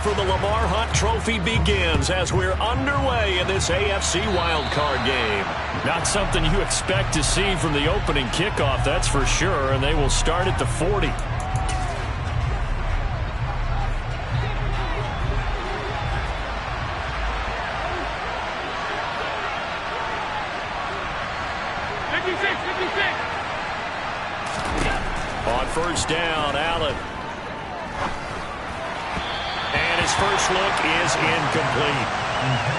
for the Lamar Hunt Trophy begins as we're underway in this AFC wildcard game. Not something you expect to see from the opening kickoff, that's for sure, and they will start at the 40. On first down, Allen. And his first look is incomplete.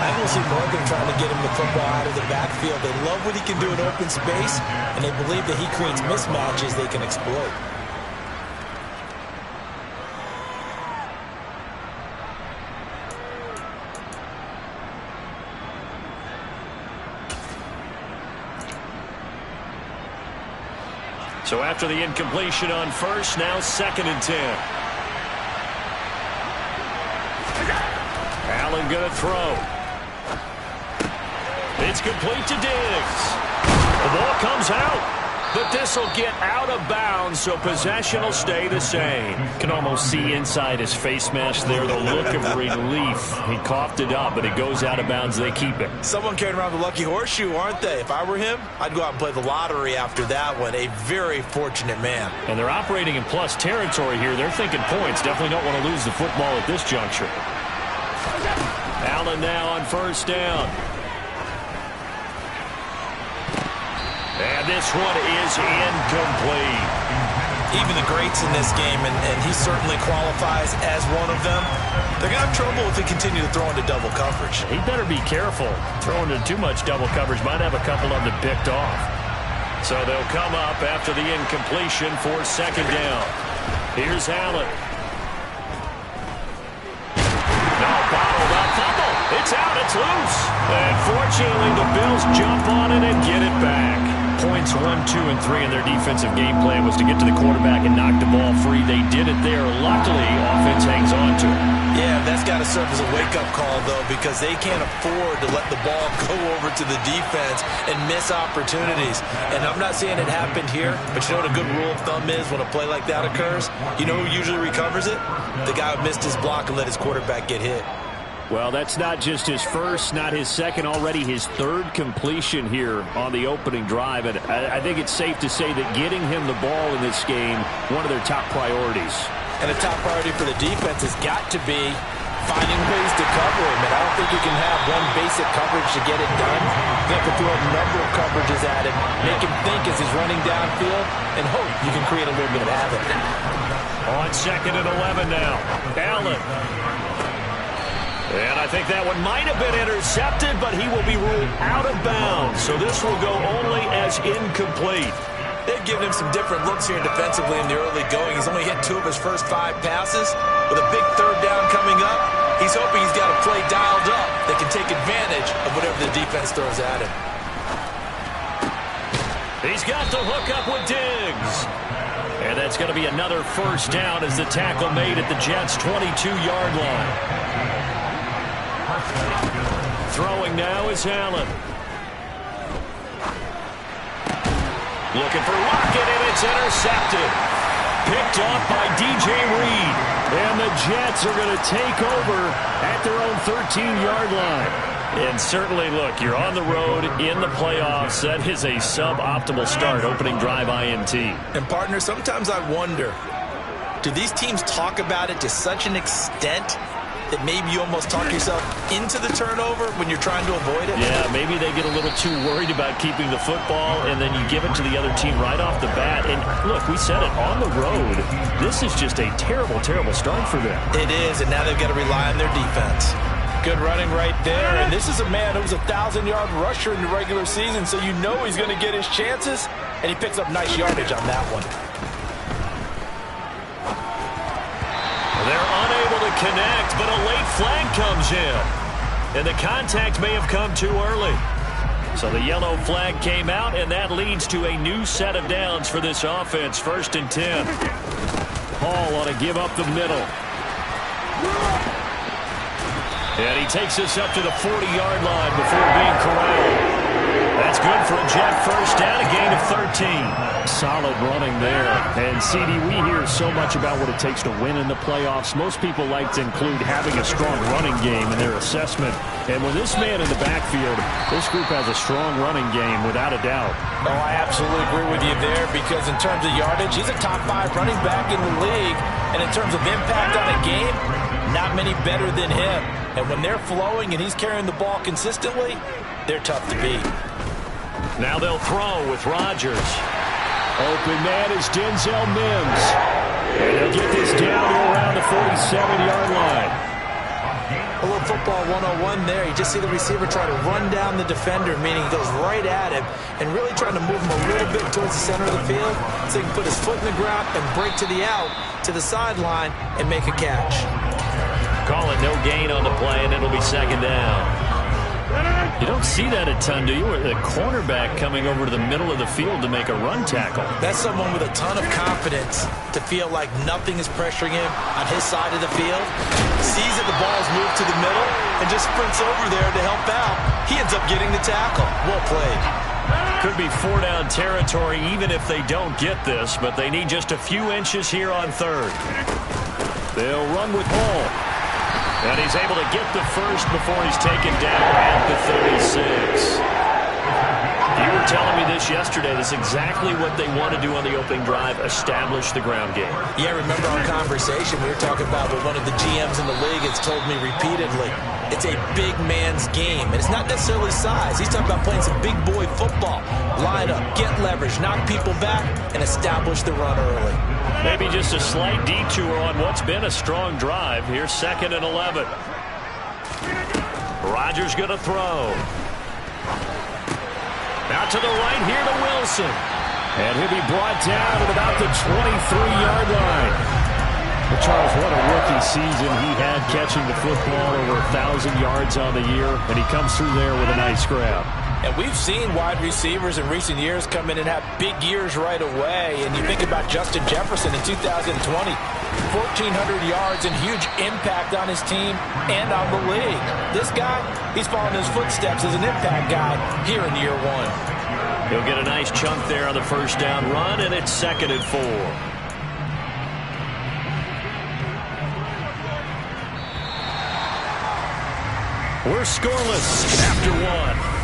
I will see Morgan trying to get him the football out of the backfield. They love what he can do in open space, and they believe that he creates mismatches they can exploit. So after the incompletion on first, now 2nd and 10. Allen going to throw. It's complete to Diggs. The ball comes out, but this will get out of bounds, so possession will stay the same. Can almost see inside his face mask there the look of relief. He coughed it up, but it goes out of bounds. They keep it. Someone carrying around the lucky horseshoe, aren't they? If I were him, I'd go out and play the lottery after that one. A very fortunate man. And they're operating in plus territory here. They're thinking points. Definitely don't want to lose the football at this juncture. Allen now on first down. And this one is incomplete. Even the greats in this game, and he certainly qualifies as one of them, they're going to have trouble if they continue to throw into double coverage. He better be careful. Throwing into too much double coverage might have a couple of them picked off. So they'll come up after the incompletion for 2nd down. Here's Allen. No, bottled up fumble. It's out. It's loose. And fortunately, the Bills jump on it and get it back. Points 1, 2, and 3 in their defensive game plan was to get to the quarterback and knock the ball free. They did it there. Luckily, offense hangs on to it. Yeah, that's got to serve as a wake-up call, though, because they can't afford to let the ball go over to the defense and miss opportunities. And I'm not saying it happened here, but you know what a good rule of thumb is when a play like that occurs? You know who usually recovers it? The guy who missed his block and let his quarterback get hit. Well, that's not just his first, not his second, already his 3rd completion here on the opening drive. And I think it's safe to say that getting him the ball in this game, one of their top priorities. And a top priority for the defense has got to be finding ways to cover him. And I don't think you can have one basic coverage to get it done. You have to throw a number of coverages at him, make him think as he's running downfield, and hope you can create a little bit of havoc. On 2nd and 11 now, Allen. And I think that one might have been intercepted, but he will be ruled out of bounds. So this will go only as incomplete. They've given him some different looks here defensively in the early going. He's only hit 2 of his first 5 passes. With a big 3rd down coming up, he's hoping he's got a play dialed up that can take advantage of whatever the defense throws at him. He's got the hook up with Diggs. And that's going to be another first down as the tackle made at the Jets' 22-yard line. Throwing now is Allen. Looking for Lockett, and it's intercepted. Picked off by DJ Reed. And the Jets are going to take over at their own 13-yard line. And certainly, look, you're on the road in the playoffs. That is a suboptimal start, opening drive INT. And, partner, sometimes I wonder, do these teams talk about it to such an extent that maybe you almost talk yourself into the turnover when you're trying to avoid it? Yeah, maybe they get a little too worried about keeping the football, and then you give it to the other team right off the bat. And, look, we said it, on the road, this is just a terrible, terrible start for them. It is, and now they've got to rely on their defense. Good running right there, and this is a man who was a 1,000-yard rusher in the regular season, so you know he's going to get his chances, and he picks up nice yardage on that one. They're unable to connect, but a late flag comes in. And the contact may have come too early. So the yellow flag came out, and that leads to a new set of downs for this offense. 1st and 10. Hall ought to give up the middle. And he takes us up to the 40-yard line before being corralled. That's good for a Jet first down, a gain of 13. Solid running there. And, CD, we hear so much about what it takes to win in the playoffs. Most people like to include having a strong running game in their assessment. And with this man in the backfield, this group has a strong running game, without a doubt. Oh, I absolutely agree with you there, because in terms of yardage, he's a top 5 running back in the league. And in terms of impact on a game, not many better than him. And when they're flowing and he's carrying the ball consistently, they're tough to beat. Now they'll throw with Rodgers. Open man is Denzel Mims. And they'll get this down to around the 47-yard line. A little football 101 there. You just see the receiver try to run down the defender, meaning he goes right at him and really trying to move him a little bit towards the center of the field so he can put his foot in the ground and break to the out, to the sideline, and make a catch. Call it no gain on the play, and it'll be second down. You don't see that a ton, do you? The cornerback coming over to the middle of the field to make a run tackle. That's someone with a ton of confidence to feel like nothing is pressuring him on his side of the field. Sees that the ball's moved to the middle and just sprints over there to help out. He ends up getting the tackle. Well played. Could be 4-down territory even if they don't get this, but they need just a few inches here on third. They'll run with Hall. And he's able to get the first before he's taken down at the 36. You were telling me this yesterday. That's exactly what they want to do on the opening drive, establish the ground game. Yeah, remember our conversation we were talking about with one of the GMs in the league has told me repeatedly, it's a big man's game. And it's not necessarily size. He's talking about playing some big boy football. Line up, get leverage, knock people back, and establish the run early. Maybe just a slight detour on what's been a strong drive. Here's 2nd and 11. Rodgers going to throw. Out to the right here to Wilson. And he'll be brought down at about the 23-yard line. Well, Charles, what a rookie season he had, catching the football over 1,000 yards on the year, and he comes through there with a nice grab. And we've seen wide receivers in recent years come in and have big years right away. And you think about Justin Jefferson in 2020, 1,400 yards and huge impact on his team and on the league. This guy, he's following his footsteps as an impact guy here in year 1. He'll get a nice chunk there on the first down run, and it's 2nd and 4. We're scoreless after 1.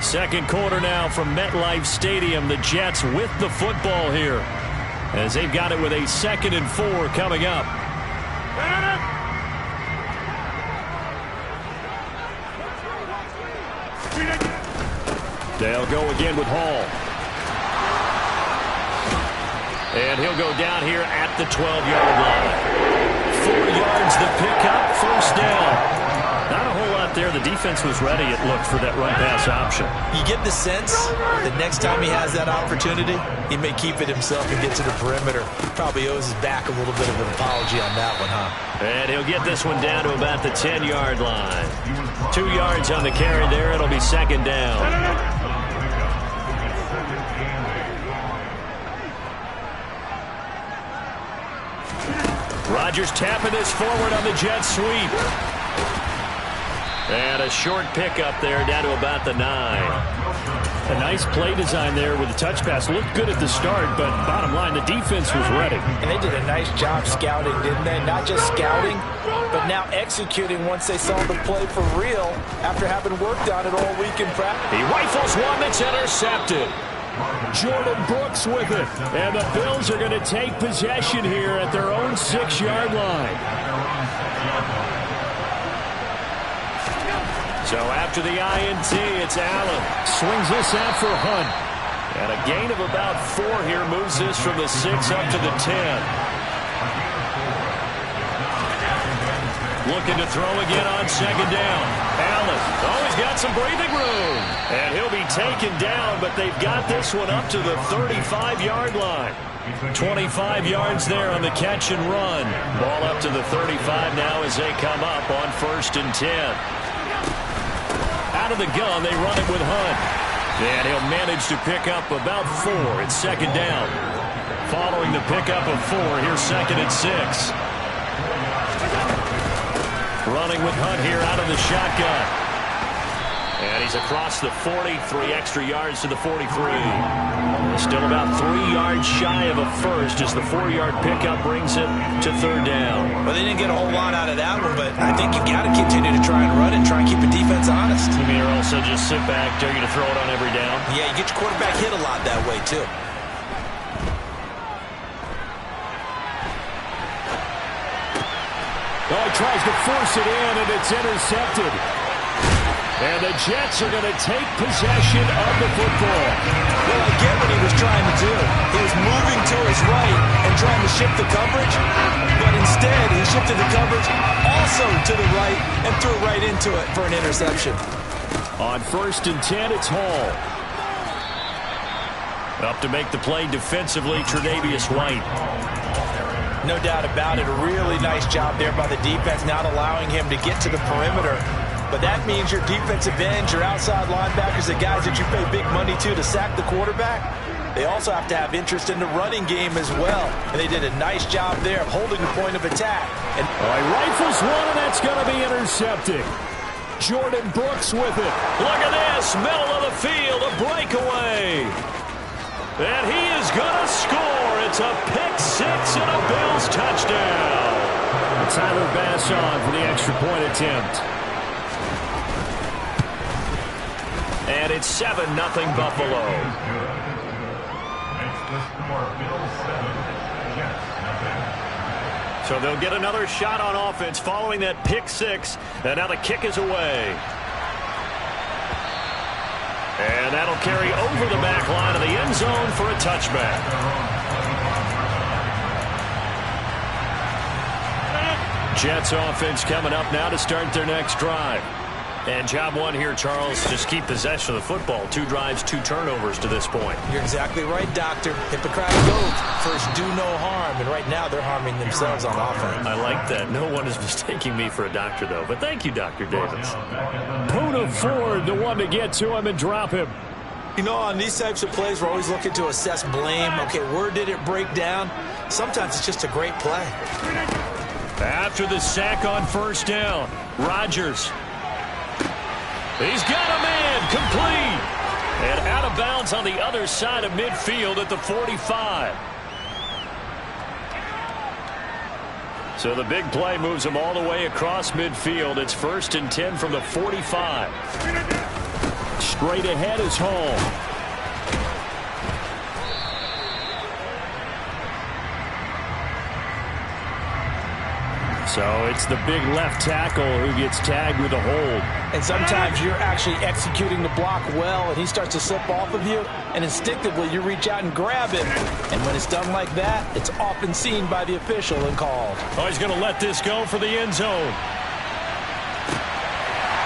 Second quarter now from MetLife Stadium. The Jets with the football here as they've got it with a 2nd and 4 coming up. They'll go again with Hall. And he'll go down here at the 12-yard line. 4 yards the pickup, first down. Not a whole lot there. The defense was ready, it looked, for that run-pass option. You get the sense that next time he has that opportunity, he may keep it himself and get to the perimeter. Probably owes his back a little bit of an apology on that one, huh? And he'll get this one down to about the 10-yard line. 2 yards on the carry there. It'll be second down. Rodgers tapping this forward on the jet sweep. And a short pickup there down to about the 9. A nice play design there with the touch pass. Looked good at the start, but bottom line, the defense was ready. And they did a nice job scouting, didn't they? Not just scouting, but now executing once they saw the play for real after having worked on it all week in practice. He rifles one that's intercepted. Jordan Brooks with it. And the Bills are going to take possession here at their own 6-yard line. So after the INT, it's Allen. Swings this out for Hunt. And a gain of about 4 here moves this from the 6 up to the 10. Looking to throw again on second down. Allen, he's got some breathing room. And he'll be taken down, but they've got this one up to the 35-yard line. 25 yards there on the catch and run. Ball up to the 35 now as they come up on 1st and 10. Out of the gun, they run it with Hunt. And he'll manage to pick up about 4. It's second down. Following the pickup of 4, here's 2nd and 6. Running with Hunt here out of the shotgun. And he's across the 40, 3 extra yards to the 43. Still about 3 yards shy of a first as the 4-yard pickup brings it to third down. Well, they didn't get a whole lot out of that one, but I think you've got to continue to try and run it, try and keep the defense honest. You mean, or also just sit back, dare you to throw it on every down? Yeah, you get your quarterback hit a lot that way, too. Oh, he tries to force it in, and it's intercepted. And the Jets are going to take possession of the football. Well, I get what he was trying to do. He was moving to his right and trying to shift the coverage, but instead he shifted the coverage also to the right and threw it right into it for an interception. On 1st and 10, it's Hall. Up to make the play defensively, Tre'Davious White. No doubt about it. A really nice job there by the defense, not allowing him to get to the perimeter. But that means your defensive ends, your outside linebackers, the guys that you pay big money to sack the quarterback, they also have to have interest in the running game as well. And they did a nice job there of holding the point of attack. And he rifles one, and that's going to be intercepted. Jordan Brooks with it. Look at this, middle of the field, a breakaway. And he is going to score. It's a pick-6 and a Bills touchdown. Tyler Bass on for the extra point attempt. And it's 7-0 Buffalo. So they'll get another shot on offense following that pick-6. And now the kick is away. And that'll carry over the back line of the end zone for a touchback. Jets offense coming up now to start their next drive. And job one here, Charles, just keep possession of the football. 2 drives, 2 turnovers to this point. You're exactly right, Doctor. Hippocratic oath. First, do no harm. And right now, they're harming themselves on offense. I like that. No one is mistaking me for a doctor, though. But thank you, Dr. Davis. Poona Ford, the one to get to him and drop him. You know, on these types of plays, we're always looking to assess blame. Okay, where did it break down? Sometimes it's just a great play. After the sack on 1st down, Rodgers. He's got a man, complete. And out of bounds on the other side of midfield at the 45. So the big play moves him all the way across midfield. It's 1st and 10 from the 45. Straight ahead is Hall. So it's the big left tackle who gets tagged with a hold. And sometimes you're actually executing the block well, and he starts to slip off of you, and instinctively you reach out and grab him. And when it's done like that, it's often seen by the official and called. Oh, he's going to let this go for the end zone.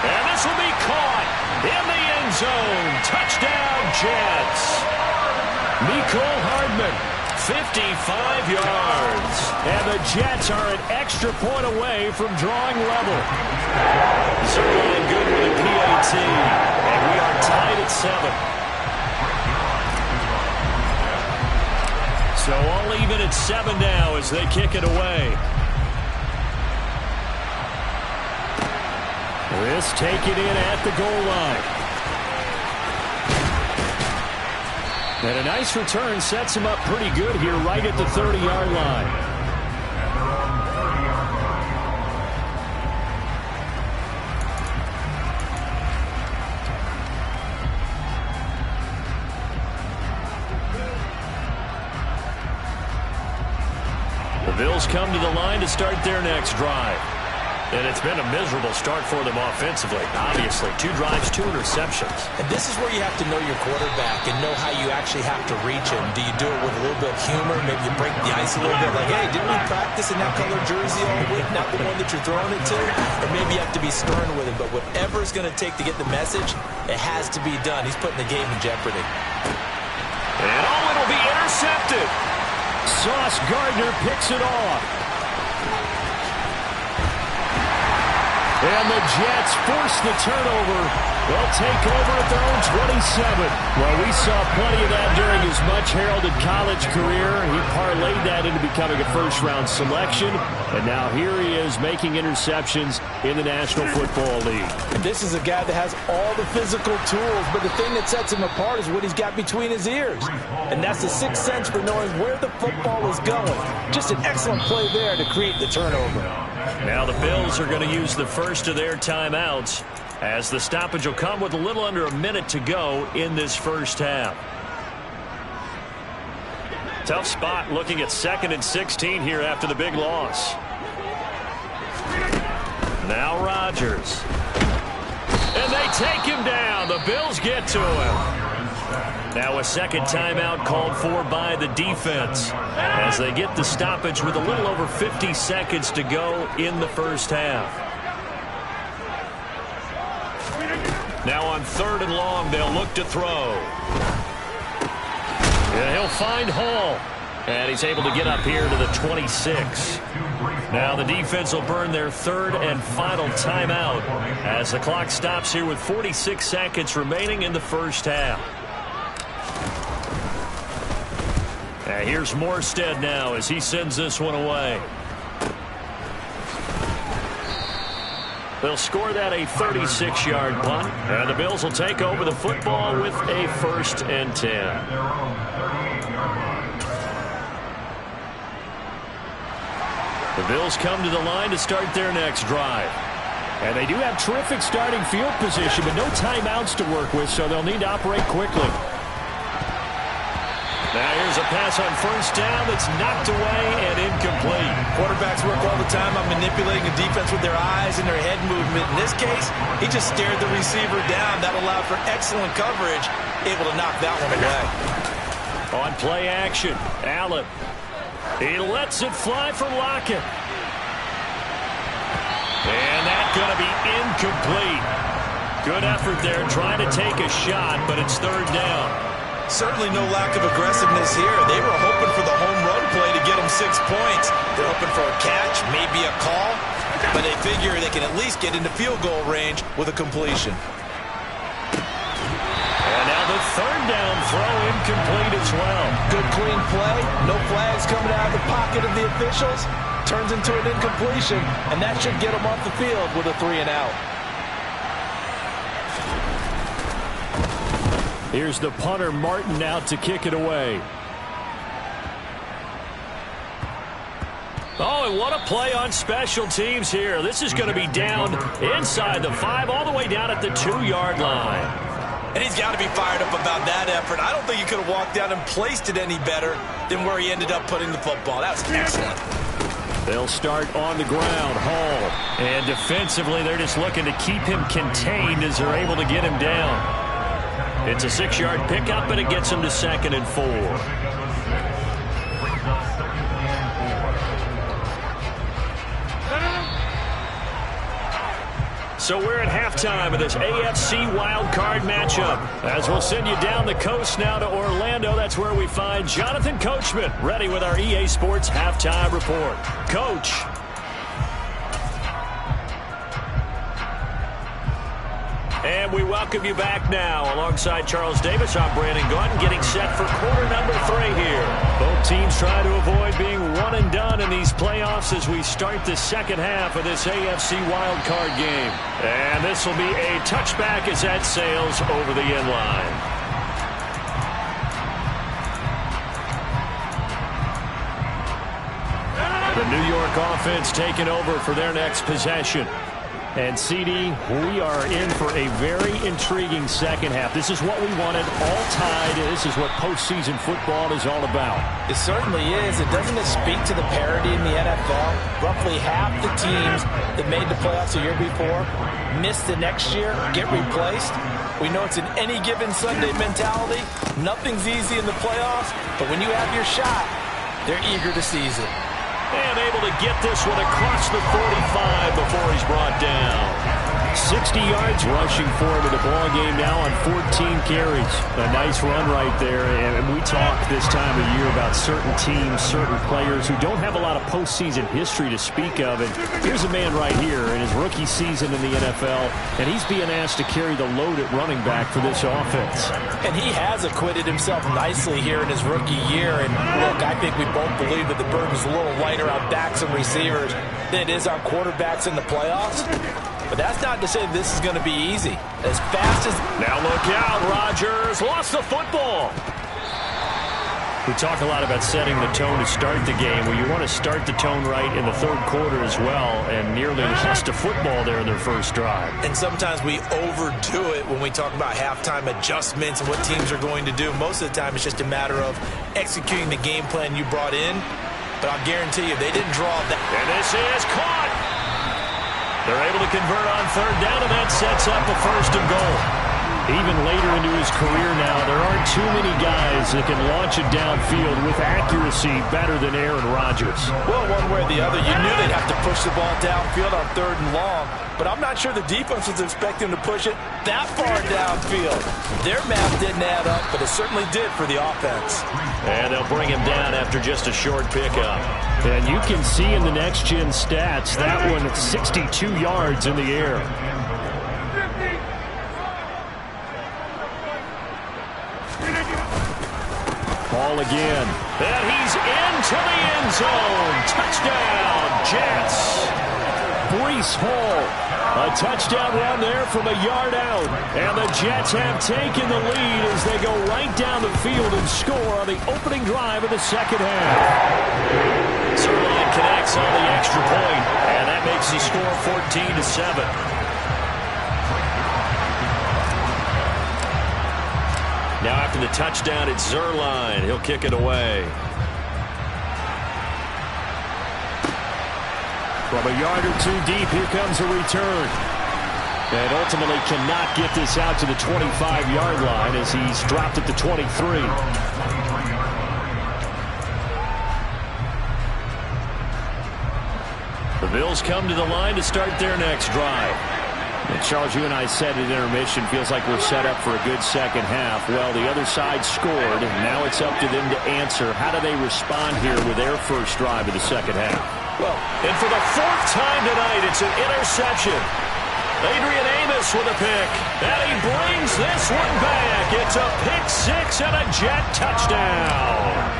And this will be caught in the end zone. Touchdown, Jets. Mecole Hardman, 55 yards. And the Jets are an extra point away from drawing level. Zerline good with a PAT. And we are tied at 7. So all even at 7 now as they kick it away. This taken in at the goal line. And a nice return sets him up pretty good here right at the 30-yard line. The Bills come to the line to start their next drive. And it's been a miserable start for them offensively. Obviously, 2 drives, 2 interceptions. And this is where you have to know your quarterback and know how you actually have to reach him. Do you do it with a little bit of humor? Maybe you break the ice a little bit. Like, hey, didn't we practice in that color jersey all week? Not the one that you're throwing it to? Or maybe you have to be stern with him. But whatever it's going to take to get the message, it has to be done. He's putting the game in jeopardy. And it'll be intercepted. Sauce Gardner picks it off. And the Jets force the turnover They'll take over at their own 27. Well, we saw plenty of that during his much-heralded college career. He parlayed that into becoming a first-round selection, and now here he is making interceptions in the National Football League. And this is a guy that has all the physical tools, but the thing that sets him apart is what he's got between his ears. And that's the sixth sense for knowing where the football is going. Just an excellent play there to create the turnover. Now the Bills are going to use the first of their timeouts, as the stoppage will come with a little under a minute to go in this first half. Tough spot looking at 2nd and 16 here after the big loss. Now Rodgers. And they take him down. The Bills get to him. Now a second timeout called for by the defense as they get the stoppage with a little over 50 seconds to go in the first half. Now on 3rd and long, they'll look to throw. Yeah, he'll find Hall. And he's able to get up here to the 26. Now the defense will burn their 3rd and final timeout as the clock stops here with 46 seconds remaining in the first half. Now here's Morstead now as he sends this one away. They'll score that a 36-yard punt, and the Bills will take over the football with a 1st and 10. The Bills come to the line to start their next drive. And they do have terrific starting field position, but no timeouts to work with, so they'll need to operate quickly. Now here's a pass on 1st down that's knocked away and incomplete. Quarterbacks work all the time on manipulating the defense with their eyes and their head movement. In this case, he just stared the receiver down. That allowed for excellent coverage, able to knock that one away. On play action, Allen. He lets it fly for Lockett. And that's going to be incomplete. Good effort there trying to take a shot, but it's 3rd down. Certainly no lack of aggressiveness here. They were hoping for the home run play to get them 6 points. They're hoping for a catch, maybe a call, but they figure they can at least get into field goal range with a completion. And now the 3rd down throw incomplete as well. Good clean play, no flags coming out of the pocket of the officials. Turns into an incompletion, and that should get them off the field with a 3 and out. Here's the punter, Martin, out to kick it away. Oh, and what a play on special teams here. This is going to be down inside the 5, all the way down at the 2-yard line. And he's got to be fired up about that effort. I don't think he could have walked down and placed it any better than where he ended up putting the football. That was excellent. They'll start on the ground. Hall. And defensively, they're just looking to keep him contained as they're able to get him down. It's a 6-yard pickup, and it gets him to 2nd and 4. So we're at halftime of this AFC wildcard matchup. As we'll send you down the coast now to Orlando, that's where we find Jonathan Coachman ready with our EA Sports halftime report. Coach. And we welcome you back now. Alongside Charles Davis, I'm Brandon Gunn, getting set for quarter number 3 here. Both teams try to avoid being one and done in these playoffs as we start the second half of this AFC wildcard game. And this will be a touchback as that sails over the end line. The New York offense taking over for their next possession. And, CD, we are in for a very intriguing second half. This is what we wanted, all tied. This is what postseason football is all about. It certainly is. Doesn't it speak to the parity in the NFL? Roughly half the teams that made the playoffs the year before miss the next year, get replaced. We know it's an any given Sunday mentality. Nothing's easy in the playoffs, but when you have your shot, they're eager to seize it. And able to get this one across the 45 before he's brought down. 60 yards rushing for him in the ball game now on 14 carries. A nice run right there. And we talk this time of year about certain teams, certain players who don't have a lot of postseason history to speak of. And here's a man right here in his rookie season in the NFL, and he's being asked to carry the load at running back for this offense. And he has acquitted himself nicely here in his rookie year. And look, I think we both believe that the burden's a little lighter on backs and receivers than it is on quarterbacks in the playoffs. But that's not to say this is going to be easy. As fast as... Now look out, Rodgers lost the football. We talk a lot about setting the tone to start the game. Well, you want to start the tone right in the third quarter as well, and nearly lost a football there in their first drive. And sometimes we overdo it when we talk about halftime adjustments and what teams are going to do. Most of the time, it's just a matter of executing the game plan you brought in. But I'll guarantee you, they didn't draw that. And this is caught. They're able to convert on third down, and that sets up a 1st and goal. Even later into his career now, there aren't too many guys that can launch it downfield with accuracy better than Aaron Rodgers. Well, one way or the other, you knew they'd have to push the ball downfield on 3rd and long, but I'm not sure the defense was expecting them to push it that far downfield. Their math didn't add up, but it certainly did for the offense. And they'll bring him down after just a short pickup. And you can see in the next-gen stats, that one 62 yards in the air. Ball again. And he's into the end zone. Touchdown, Jets. Breece Hall. A touchdown run there from a yard out. And the Jets have taken the lead as they go right down the field and score on the opening drive of the second half. Zuerlein connects on the extra point, and that makes the score 14-7. Now after the touchdown, it's Zuerlein. He'll kick it away. From a yard or two deep, here comes a return. And ultimately cannot get this out to the 25-yard line as he's dropped at the 23. The Bills come to the line to start their next drive. And Charles, you and I said at intermission, feels like we're set up for a good second half. Well, the other side scored, and now it's up to them to answer. How do they respond here with their first drive of the second half? Well, and for the 4th time tonight, it's an interception. Adrian Amos with a pick, and he brings this one back. It's a pick 6 and a Jet touchdown.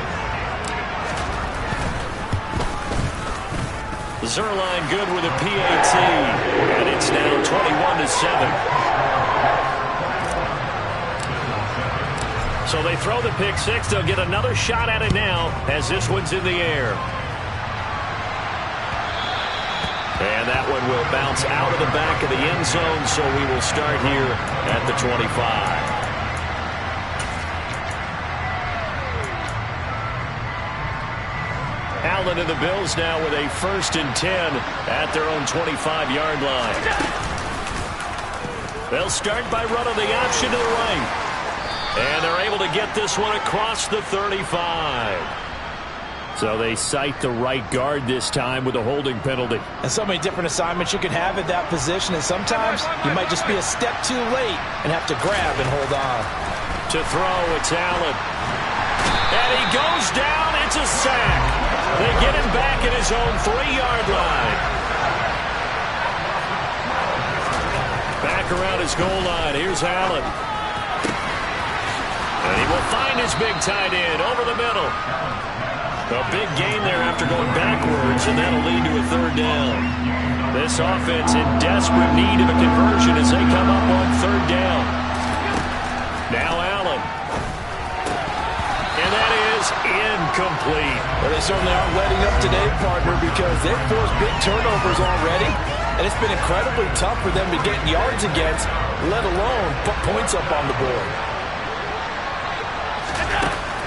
Zuerlein good with a PAT, and it's now 21-7. So they throw the pick 6. They'll get another shot at it now as this one's in the air. And that one will bounce out of the back of the end zone, so we will start here at the 25. Allen and the Bills now with a 1st and 10 at their own 25-yard line. They'll start by running the option to the right. And they're able to get this one across the 35. So they cite the right guard this time with a holding penalty. And so many different assignments you can have at that position, and sometimes you might just be a step too late and have to grab and hold on. To throw, it's Allen. And he goes down. It's a sack. They get him back at his own 3-yard line. Back around his goal line. Here's Allen. And he will find his big tight end over the middle. A big gain there after going backwards, and that'll lead to a 3rd down. This offense in desperate need of a conversion as they come up on 3rd down. Now Allen. And that is incomplete. Well, they certainly aren't letting up today, partner, because they've forced big turnovers already, and it's been incredibly tough for them to get yards against, let alone put points up on the board.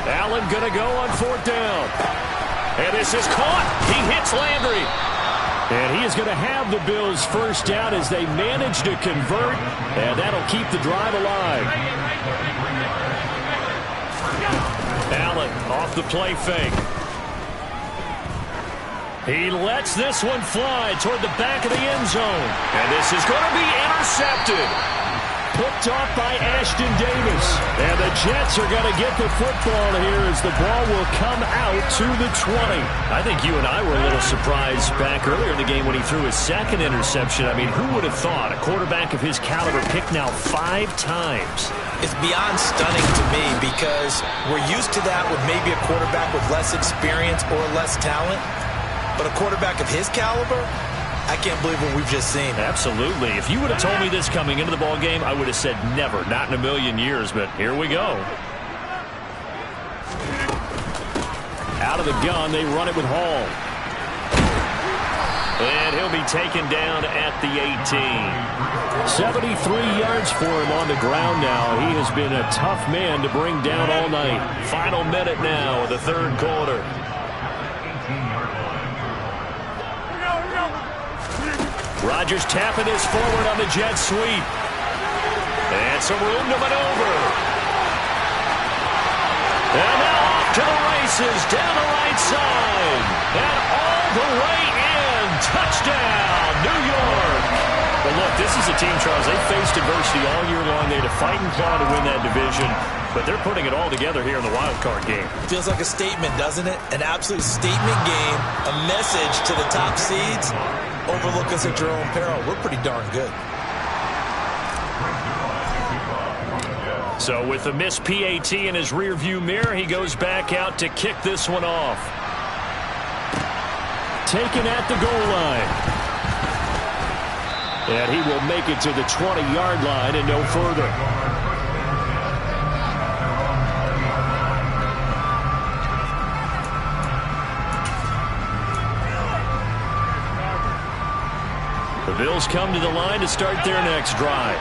Allen going to go on 4th down. And this is caught. He hits Landry. And he is going to have the Bills' 1st down as they manage to convert, and that'll keep the drive alive. Allen off the play fake. He lets this one fly toward the back of the end zone. And this is going to be intercepted. Picked off by Ashton Davis. And the Jets are going to get the football here as the ball will come out to the 20. I think you and I were a little surprised back earlier in the game when he threw his second interception. I mean, who would have thought a quarterback of his caliber picked now 5 times? It's beyond stunning to me because we're used to that with maybe a quarterback with less experience or less talent. But a quarterback of his caliber, I can't believe what we've just seen. Absolutely. If you would have told me this coming into the ball game, I would have said never, not in a million years, but here we go. Out of the gun, they run it with Hall. And he'll be taken down at the 18. 73 yards for him on the ground now. He has been a tough man to bring down all night. Final minute now of the third quarter. Rodgers tapping this forward on the jet sweep. And some room to maneuver. And now off to the races down the right side. And all the way in. Touchdown, New York. Well, look, this is a team, Charles. They faced adversity all year long. They had to fight and claw to win that division. But they're putting it all together here in the wild card game. Feels like a statement, doesn't it? An absolute statement game. A message to the top seeds. Overlook us at your own peril. We're pretty darn good. So with the missed PAT in his rearview mirror, he goes back out to kick this one off. Taken at the goal line. And he will make it to the 20-yard line and no further. The Bills come to the line to start their next drive.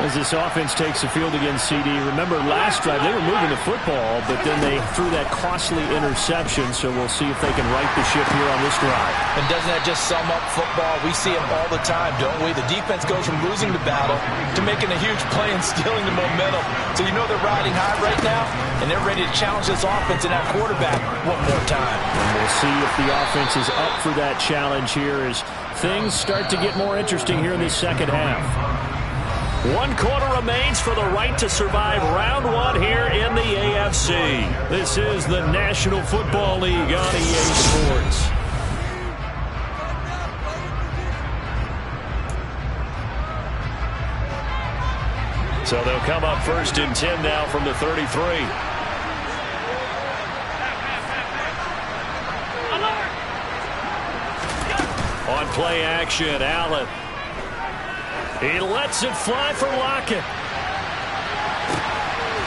As this offense takes the field against CD. Remember last drive they were moving the football, but then they threw that costly interception, so we'll see if they can right the ship here on this drive. And doesn't that just sum up football? We see it all the time, don't we? The defense goes from losing the battle to making a huge play and stealing the momentum. So you know they're riding high right now, and they're ready to challenge this offense and that quarterback one more time. And we'll see if the offense is up for that challenge here as things start to get more interesting here in this second half. 1 quarter remains for the right to survive round 1 here in the AFC. This is the National Football League on EA Sports. So they'll come up 1st and 10 now from the 33. On play action, Allen. He lets it fly for Lockett.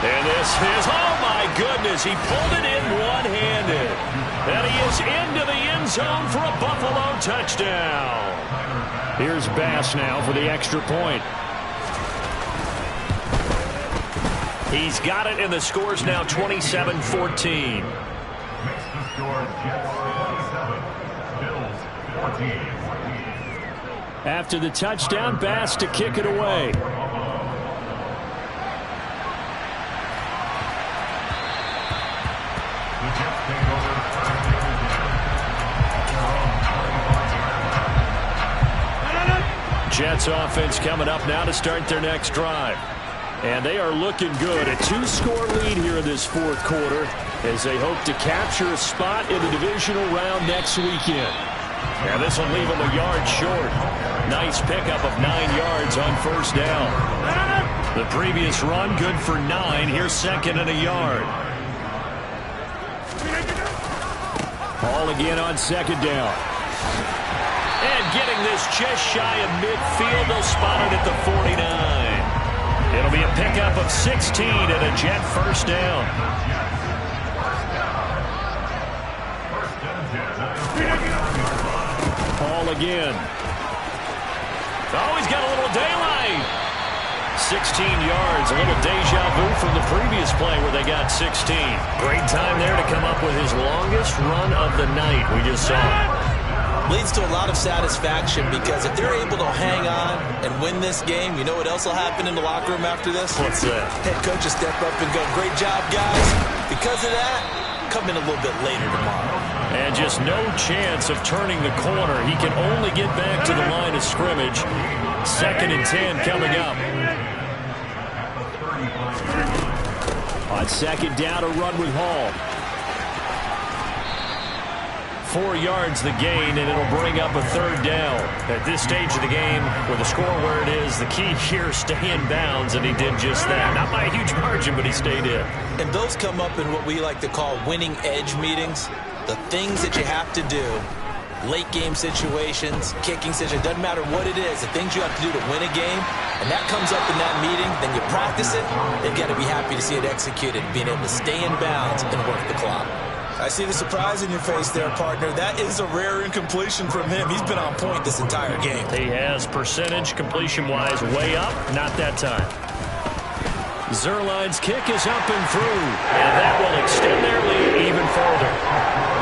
And this is, oh my goodness, he pulled it in one-handed. And he is into the end zone for a Buffalo touchdown. Here's Bass now for the extra point. He's got it, and the score's now 27-14. After the touchdown, Bass to kick it away. Jets offense coming up now to start their next drive. And they are looking good. A 2-score lead here in this 4th quarter as they hope to capture a spot in the divisional round next weekend. Now this will leave them a yard short. Nice pickup of 9 yards on 1st down. The previous run good for 9. Here's 2nd and a yard. Hall again on 2nd down. And getting this just shy of midfield. They'll spot it at the 49. It'll be a pickup of 16 and a Jet 1st down. Hall again. Oh, he's got a little daylight. 16 yards, a little deja vu from the previous play where they got 16. Great time there to come up with his longest run of the night. We just saw it. Leads to a lot of satisfaction because if they're able to hang on and win this game, you know what else will happen in the locker room after this? What's that? Head coach will step up and go, great job, guys. Because of that, come in a little bit later tomorrow. And just no chance of turning the corner. He can only get back to the line of scrimmage. 2nd and 10 coming up. On 2nd down, a run with Hall. 4 yards the gain, and it'll bring up a 3rd down. At this stage of the game, with the score where it is, the key here, stay in bounds, and he did just that. Not by a huge margin, but he stayed in. And those come up in what we like to call winning edge meetings. The things that you have to do, late game situations, kicking situations, doesn't matter what it is, the things you have to do to win a game, and that comes up in that meeting, then you practice it, they've got to be happy to see it executed, being able to stay in bounds and work the clock. I see the surprise in your face there, partner. That is a rare incompletion from him. He's been on point this entire game. He has percentage completion-wise way up, not that time. Zuerlein's kick is up and through, and that will extend their lead even further.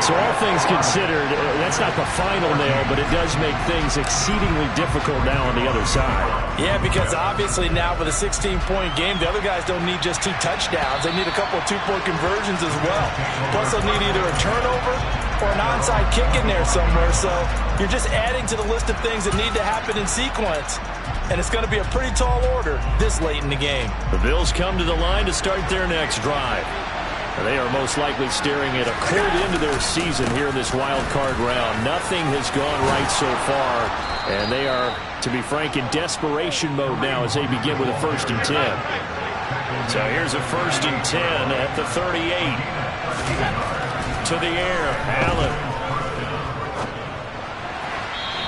So all things considered, that's not the final nail, but it does make things exceedingly difficult now on the other side. Yeah, because obviously now with a 16-point game, the other guys don't need just 2 touchdowns. They need a couple of 2-point conversions as well. Plus they'll need either a turnover or an onside kick in there somewhere. So you're just adding to the list of things that need to happen in sequence. And it's going to be a pretty tall order this late in the game. The Bills come to the line to start their next drive. They are most likely staring at a cold end of their season here in this wild card round. Nothing has gone right so far, and they are, to be frank, in desperation mode now as they begin with a 1st and 10. So here's a 1st and 10 at the 38. To the air, Allen.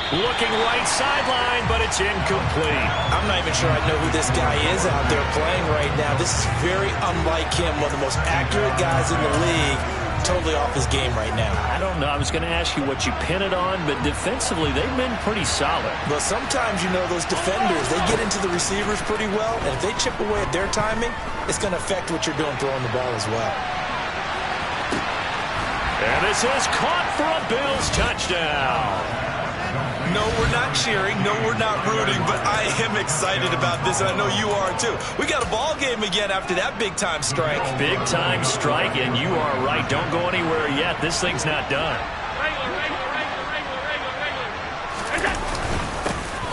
Looking right sideline, but it's incomplete. I'm not even sure I know who this guy is out there playing right now. This is very unlike him, one of the most accurate guys in the league. Totally off his game right now. I don't know. I was going to ask you what you pin it on, but defensively, they've been pretty solid. But sometimes, you know, those defenders, they get into the receivers pretty well, and if they chip away at their timing, it's going to affect what you're doing throwing the ball as well. And this is caught for a Bills touchdown. No, we're not cheering. No, we're not rooting, but I am excited about this, and I know you are too. We got a ball game again after that big-time strike. Big-time strike, and you are right. Don't go anywhere yet. This thing's not done.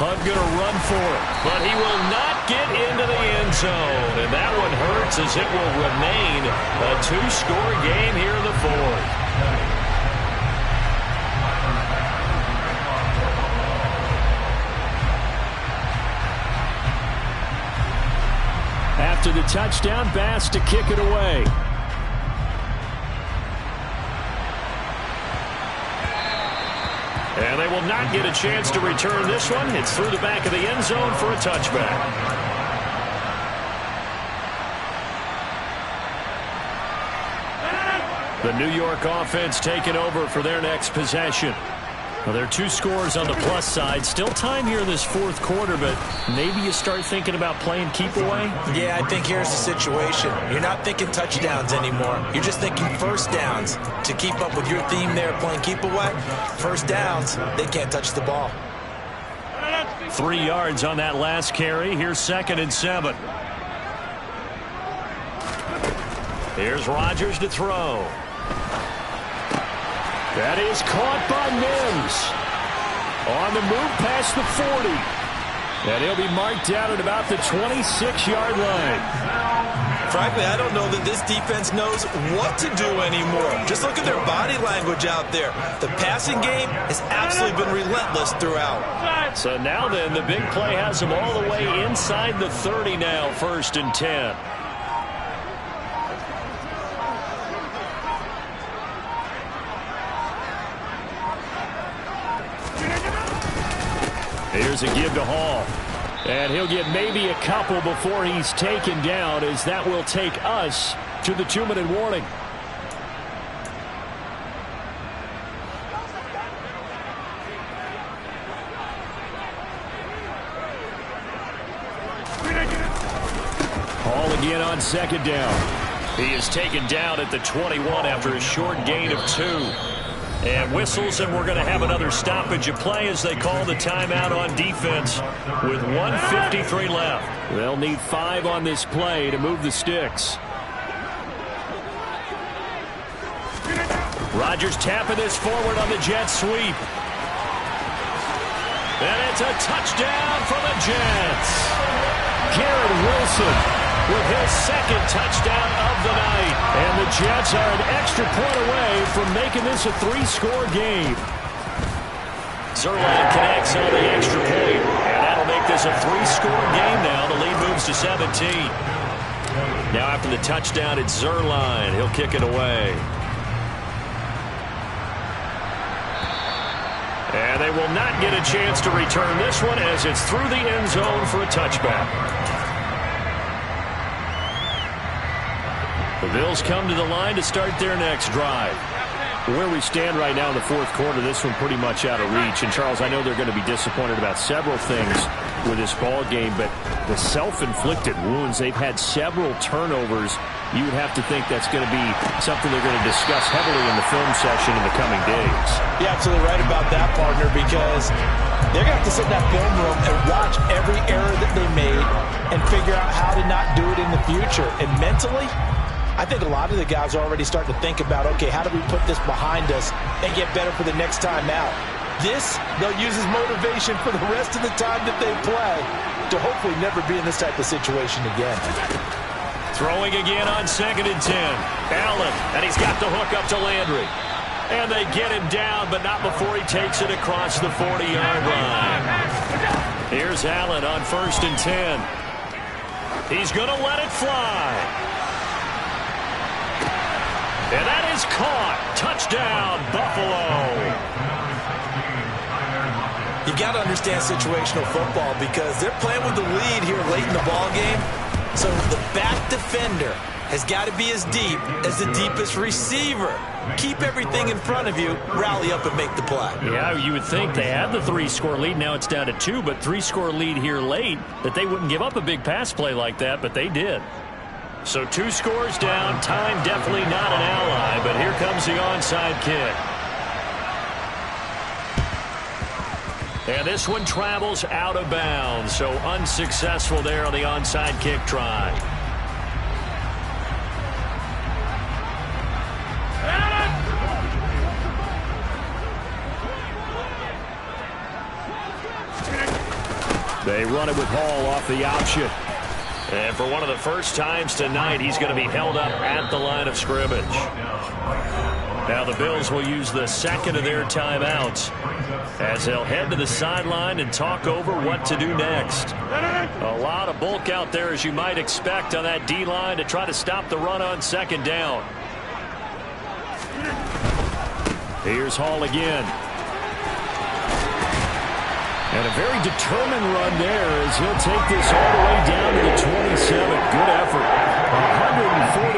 Hunt going to run for it, but he will not get into the end zone, and that one hurts as it will remain a 2-score game here in the 4th. After the touchdown, Bass to kick it away. And they will not get a chance to return this one. It's through the back of the end zone for a touchback. The New York offense taking over for their next possession. Well, there are 2 scores on the plus side. Still time here in this 4th quarter, but maybe you start thinking about playing keep away? Yeah, I think here's the situation. You're not thinking touchdowns anymore. You're just thinking 1st downs. To keep up with your theme there, playing keep away, 1st downs, they can't touch the ball. 3 yards on that last carry. Here's 2nd and 7. Here's Rodgers to throw. That is caught by Mims. On the move past the 40. And he'll be marked down at about the 26-yard line. Frankly, I don't know that this defense knows what to do anymore. Just look at their body language out there. The passing game has absolutely been relentless throughout. So now then, the big play has them all the way inside the 30 now, 1st and 10. Here's a give to Hall. And he'll get maybe a couple before he's taken down, as that will take us to the 2-minute warning. Hall again on 2nd down. He is taken down at the 21 after a short gain of 2. And whistles, and we're going to have another stoppage of play as they call the timeout on defense with 1:53 left. They'll need 5 on this play to move the sticks. Rodgers tapping this forward on the jet sweep. And it's a touchdown for the Jets. Garrett Wilson with his second touchdown of the night. And the Jets are an extra point away from making this a 3-score game. Zuerlein connects on the extra point. And that'll make this a 3-score game now. The lead moves to 17. Now after the touchdown, it's Zuerlein. He'll kick it away. And they will not get a chance to return this one as it's through the end zone for a touchback. The Bills come to the line to start their next drive. Where we stand right now in the fourth quarter, this one pretty much out of reach. And, Charles, I know they're going to be disappointed about several things with this ball game, but the self-inflicted wounds, they've had several turnovers. You would have to think that's going to be something they're going to discuss heavily in the film session in the coming days. You're absolutely right about that, partner, because they're going to have to sit in that film room and watch every error that they made and figure out how to not do it in the future. And mentally, I think a lot of the guys are already starting to think about, okay, how do we put this behind us and get better for the next time out? This, they'll use as motivation for the rest of the time that they play to hopefully never be in this type of situation again. Throwing again on 2nd and 10. Allen, and he's got the hook up to Landry. And they get him down, but not before he takes it across the 40-yard line. Here's Allen on 1st and 10. He's going to let it fly. And that is caught. Touchdown, Buffalo. You got to understand situational football because they're playing with the lead here late in the ball game. So the back defender has got to be as deep as the deepest receiver. Keep everything in front of you, rally up and make the play. Yeah, you would think they had the 3-score lead. Now it's down to 2, but 3-score lead here late, that they wouldn't give up a big pass play like that, but they did. So 2 scores down, time definitely not an ally, but here comes the onside kick. And this one travels out of bounds, so unsuccessful there on the onside kick try. They run it with Hall off the option. And for one of the first times tonight, he's going to be held up at the line of scrimmage. Now the Bills will use the second of their timeouts as they'll head to the sideline and talk over what to do next. A lot of bulk out there, as you might expect, on that D-line to try to stop the run on 2nd down. Here's Hall again. And a very determined run there as he'll take this all the way down to the 27. Good effort.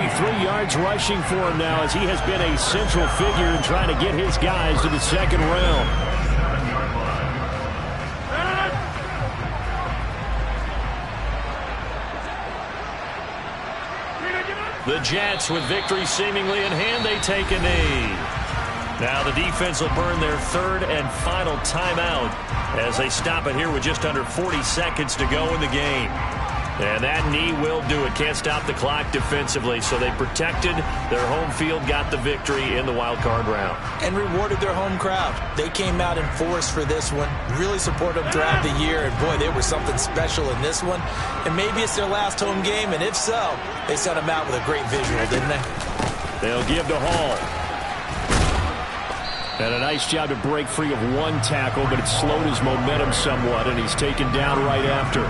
143 yards rushing for him now as he has been a central figure in trying to get his guys to the 2nd round. The Jets, with victory seemingly in hand, they take a knee. Now the defense will burn their 3rd and final timeout as they stop it here with just under 40 seconds to go in the game. And that knee will do it. Can't stop the clock defensively, so they protected their home field, got the victory in the wild card round. And rewarded their home crowd. They came out in force for this one, really supported them throughout the year, and boy, they were something special in this one. And maybe it's their last home game, and if so, they sent them out with a great visual, didn't they? They'll give to Hall. And a nice job to break free of one tackle, but it slowed his momentum somewhat, and he's taken down right after.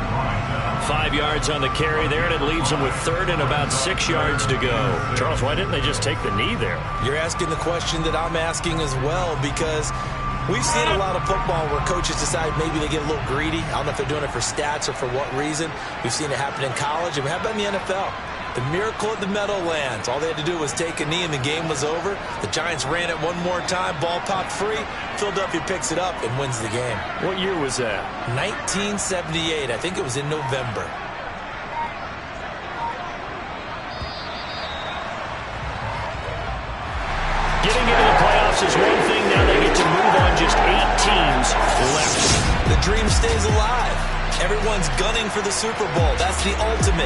5 yards on the carry there, and it leaves him with 3rd and about 6 yards to go. Charles, why didn't they just take the knee there? You're asking the question that I'm asking as well, because we've seen a lot of football where coaches decide maybe they get a little greedy. I don't know if they're doing it for stats or for what reason. We've seen it happen in college, and we have it in the NFL. The miracle of the Meadowlands. All they had to do was take a knee and the game was over. The Giants ran it one more time. Ball popped free. Philadelphia picks it up and wins the game. What year was that? 1978. I think it was in November. Getting into the playoffs is one thing. Now they get to move on. Just 8 teams left. The dream stays alive. Everyone's gunning for the Super Bowl. That's the ultimate.